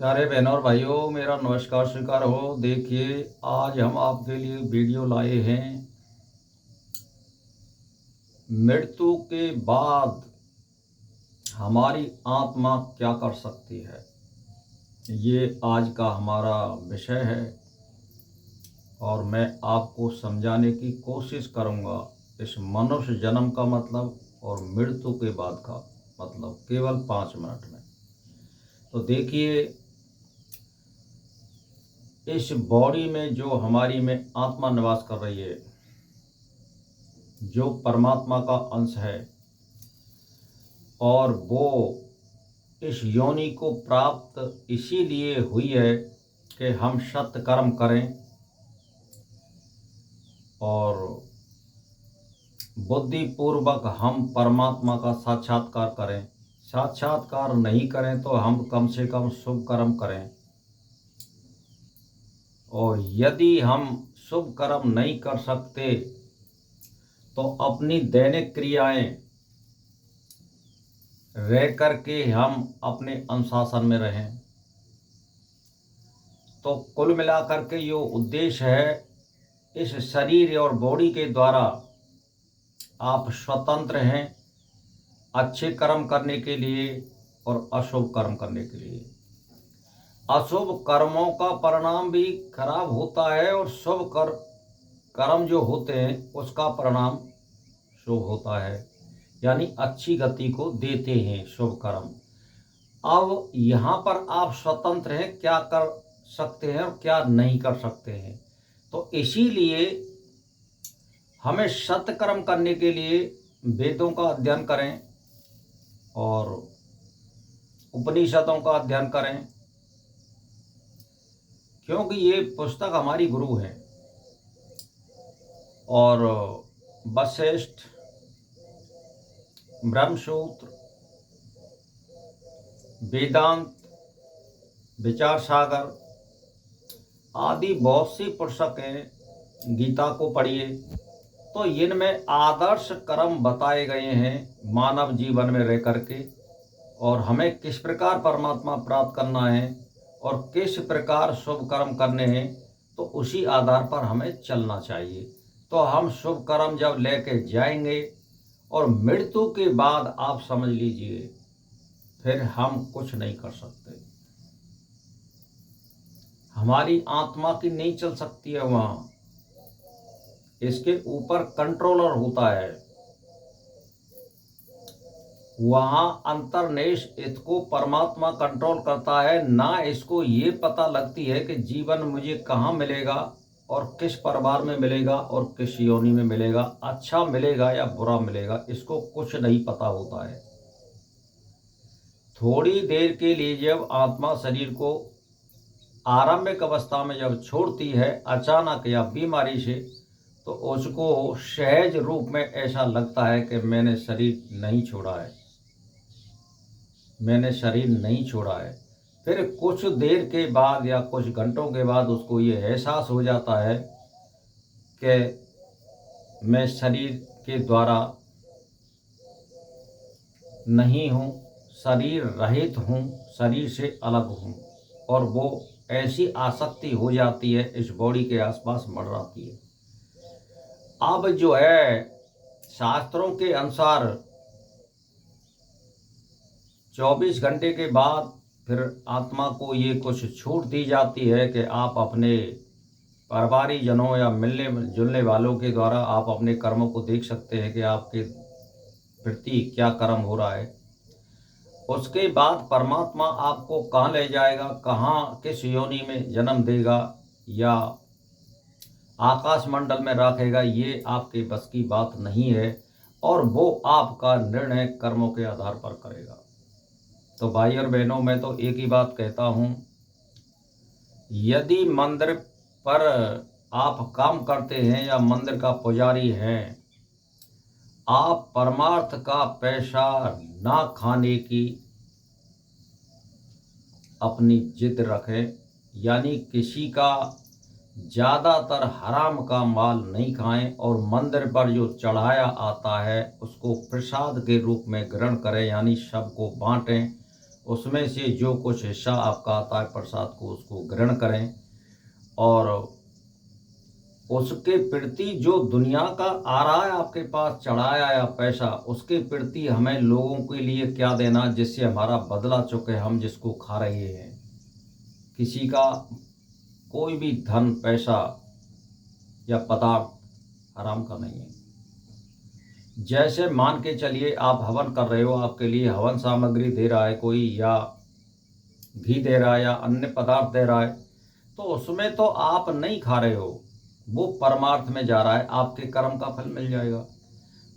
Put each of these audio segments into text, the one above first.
प्यारे बहनों और भाइयों, मेरा नमस्कार स्वीकार हो। देखिए, आज हम आपके लिए वीडियो लाए हैं मृत्यु के बाद हमारी आत्मा क्या कर सकती है। ये आज का हमारा विषय है और मैं आपको समझाने की कोशिश करूँगा इस मनुष्य जन्म का मतलब और मृत्यु के बाद का मतलब केवल 5 मिनट में। तो देखिए, इस बॉडी में जो हमारी में आत्मा निवास कर रही है, जो परमात्मा का अंश है, और वो इस योनि को प्राप्त इसीलिए हुई है कि हम सत्य कर्म करें और बुद्धिपूर्वक हम परमात्मा का साक्षात्कार करें। साक्षात्कार नहीं करें तो हम कम से कम शुभ कर्म करें, और यदि हम शुभ कर्म नहीं कर सकते तो अपनी दैनिक क्रियाएं रह करके हम अपने अनुशासन में रहें। तो कुल मिलाकर के जो उद्देश्य है, इस शरीर और बॉडी के द्वारा आप स्वतंत्र हैं अच्छे कर्म करने के लिए और अशुभ कर्म करने के लिए। अशुभ कर्मों का परिणाम भी खराब होता है और शुभ कर्म जो होते हैं उसका परिणाम शुभ होता है, यानी अच्छी गति को देते हैं शुभ कर्म। अब यहाँ पर आप स्वतंत्र हैं, क्या कर सकते हैं और क्या नहीं कर सकते हैं। तो इसीलिए हमें सत्कर्म करने के लिए वेदों का अध्ययन करें और उपनिषदों का अध्ययन करें, क्योंकि ये पुस्तक हमारी गुरु है। और वशिष्ठ, ब्रह्मसूत्र, वेदांत, विचार सागर आदि बहुत सी पुस्तकें, गीता को पढ़िए तो इनमें आदर्श कर्म बताए गए हैं मानव जीवन में रह करके, और हमें किस प्रकार परमात्मा प्राप्त करना है और किस प्रकार शुभ कर्म करने हैं, तो उसी आधार पर हमें चलना चाहिए। तो हम शुभ कर्म जब लेके जाएंगे और मृत्यु के बाद आप समझ लीजिए फिर हम कुछ नहीं कर सकते। हमारी आत्मा की नहीं चल सकती है वहाँ, इसके ऊपर कंट्रोलर होता है। वहाँ अंतर्निश इसको परमात्मा कंट्रोल करता है, ना इसको ये पता लगती है कि जीवन मुझे कहाँ मिलेगा और किस परिवार में मिलेगा और किस योनि में मिलेगा, अच्छा मिलेगा या बुरा मिलेगा, इसको कुछ नहीं पता होता है। थोड़ी देर के लिए जब आत्मा शरीर को आरंभिक अवस्था में जब छोड़ती है अचानक या बीमारी से, तो उसको सहज रूप में ऐसा लगता है कि मैंने शरीर नहीं छोड़ा है, मैंने शरीर नहीं छोड़ा है। फिर कुछ देर के बाद या कुछ घंटों के बाद उसको ये एहसास हो जाता है कि मैं शरीर के द्वारा नहीं हूँ, शरीर रहित हूँ, शरीर से अलग हूँ, और वो ऐसी आसक्ति हो जाती है इस बॉडी के आसपास मंडराती है। अब जो है शास्त्रों के अनुसार 24 घंटे के बाद फिर आत्मा को ये कुछ छूट दी जाती है कि आप अपने परिवारीजनों या मिलने जुलने वालों के द्वारा आप अपने कर्मों को देख सकते हैं कि आपके प्रति क्या कर्म हो रहा है। उसके बाद परमात्मा आपको कहाँ ले जाएगा, कहाँ किस योनि में जन्म देगा या आकाश मंडल में रखेगा, ये आपके बस की बात नहीं है, और वो आपका निर्णय कर्मों के आधार पर करेगा। तो भाई और बहनों, मैं तो एक ही बात कहता हूँ, यदि मंदिर पर आप काम करते हैं या मंदिर का पुजारी हैं, आप परमार्थ का पैसा ना खाने की अपनी जिद रखें, यानी किसी का ज़्यादातर हराम का माल नहीं खाएं, और मंदिर पर जो चढ़ाया आता है उसको प्रसाद के रूप में ग्रहण करें, यानी सबको बांटें, उसमें से जो कुछ हिस्सा आपका आता है प्रसाद को, उसको ग्रहण करें। और उसके प्रति जो दुनिया का आ रहा है आपके पास चढ़ाया या पैसा, उसके प्रति हमें लोगों के लिए क्या देना जिससे हमारा बदला चुके हम जिसको खा रहे हैं। किसी का कोई भी धन पैसा या पदार्थ हराम का नहीं है। जैसे मान के चलिए आप हवन कर रहे हो, आपके लिए हवन सामग्री दे रहा है कोई, या घी दे रहा है या अन्य पदार्थ दे रहा है, तो उसमें तो आप नहीं खा रहे हो, वो परमार्थ में जा रहा है, आपके कर्म का फल मिल जाएगा।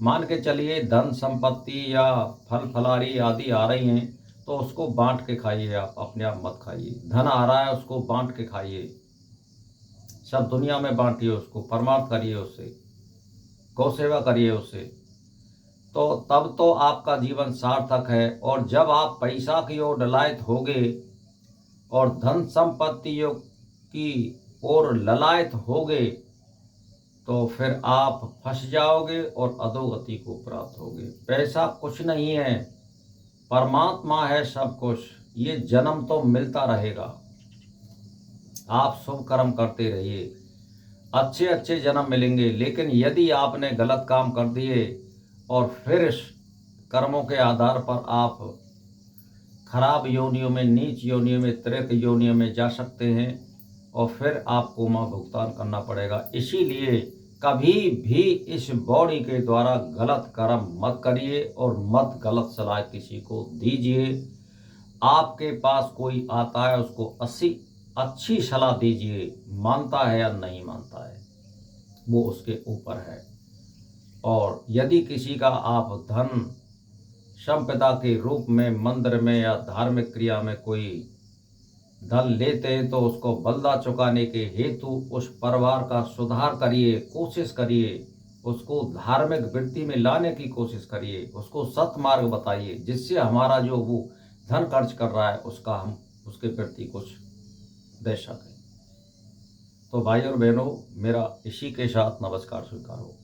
मान के चलिए धन संपत्ति या फल फलारी आदि आ रही हैं, तो उसको बांट के खाइए, आप अपने आप मत खाइए। धन आ रहा है उसको बांट के खाइए, सब दुनिया में बांटिए, उसको परमार्थ करिए, उससे गौ सेवा करिए उससे, तो तब तो आपका जीवन सार्थक है। और जब आप पैसा की ओर ललायत होगे और धन संपत्तियों की ओर ललायत होगे, तो फिर आप फंस जाओगे और अधोगति को प्राप्त होगे। पैसा कुछ नहीं है, परमात्मा है सब कुछ। ये जन्म तो मिलता रहेगा, आप शुभ कर्म करते रहिए, अच्छे अच्छे जन्म मिलेंगे। लेकिन यदि आपने गलत काम कर दिए और फिर इस कर्मों के आधार पर आप खराब योनियों में, नीच योनियों में, त्रेत योनियों में जा सकते हैं और फिर आपको वहाँ भुगतान करना पड़ेगा। इसीलिए कभी भी इस बॉडी के द्वारा गलत कर्म मत करिए और मत गलत सलाह किसी को दीजिए। आपके पास कोई आता है उसको अच्छी सलाह दीजिए, मानता है या नहीं मानता है वो उसके ऊपर है। और यदि किसी का आप धन संपदा के रूप में मंदिर में या धार्मिक क्रिया में कोई धन लेते हैं, तो उसको बलदा चुकाने के हेतु उस परिवार का सुधार करिए, कोशिश करिए, उसको धार्मिक वृत्ति में लाने की कोशिश करिए, उसको सत्मार्ग बताइए, जिससे हमारा जो वो धन खर्च कर रहा है उसका हम उसके प्रति कुछ दे सकें। तो भाई और बहनों, मेरा इसी के साथ नमस्कार स्वीकार हो।